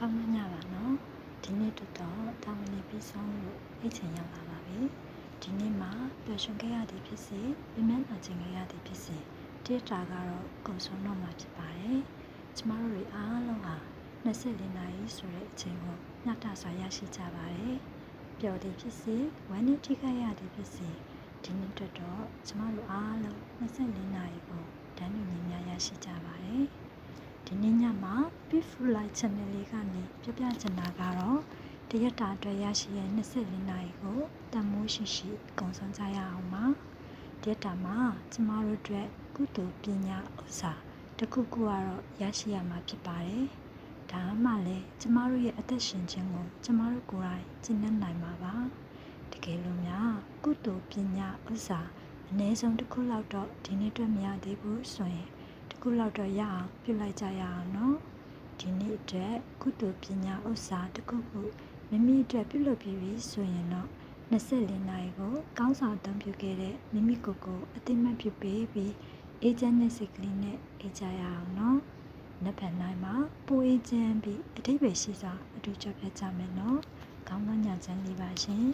ကောင်းမညပါနော်ဒီနေ့တော့တာဝန်နေပြီးဆုံးလို့အိတ်ချင်ရောက်လာပါပြီဒီနေ့မှာပျော်ရွှင်ခဲ့ရသည်ဖြစ်စေပြင်းထန်ခြင်းခဲ့ရသည်ဖြစ်စေတိတာကတော့ကုန်ဆုံးတော့မှာဖြစ်ပါတယ်ကျမတို့တွေအားလုံးဟာ24နာရီဆိုတဲ့အချိန်ကိုညတာစွာရရှိကြပါတယ်ပျော်သည်ဖြစ်စေဝမ်းနည်းထိခိုက်ရသည်ဖြစ်စေဒီနေ့တော့ကျမတို့အားလုံး24နာရီကိုတန်းတူညီမျှရရှိကြပါတယ်ဒီနေ့ညမှာ Beautiful Light Channel လေးကနေပြပြချင်တာကတော့တရက်တာအတွက်ရရှိတဲ့24နာရီကိုတန်မိုးရှိရှိကုန်ဆုံးကြရအောင်ပါတရက်တာမှာကျမတို့အတွက်ကုသိုလ်ပညာဥစ္စာတစ်ခုခုကတော့ရရှိရမှာဖြစ်ပါတယ်ဒါမှလည်းကျမတို့ရဲ့အသက်ရှင်ခြင်းကိုကျမတို့ကိုယ်တိုင်ကျင့်နိုင်မှာပါတကယ်လို့များကုသိုလ်ပညာဥစ္စာအနည်းဆုံးတစ်ခုလောက်တော့ဒီနေ့အတွက်မရသေးဘူးဆိုရင်ခုလောက်တော့ရအောင်ပြုလိုက်ကြရအောင်နော်ဒီနေ့အတွက်ကုသိုလ်ပညာဥစ္စာတစ်ခုခုမိမိအတွက်ပြုလုပ်ပြီးပြီဆိုရင်တော့24နာရီကိုကောင်းဆောင်အသုံးပြုခဲ့တဲ့မိမိကိုယ်ကိုအသိမှတ်ပြုပေးပြီးအေဂျင့်နဲ့စိတ်ကလေးနဲ့အေးကြရအောင်နော်နှစ်ဖက်နိုင်မှာပိုအေးချမ်းပြီးအထိပ္ပယ်ရှိစွာအတူကြပြကြမယ်နော်ကောင်းသောညချမ်းလေးပါရှင်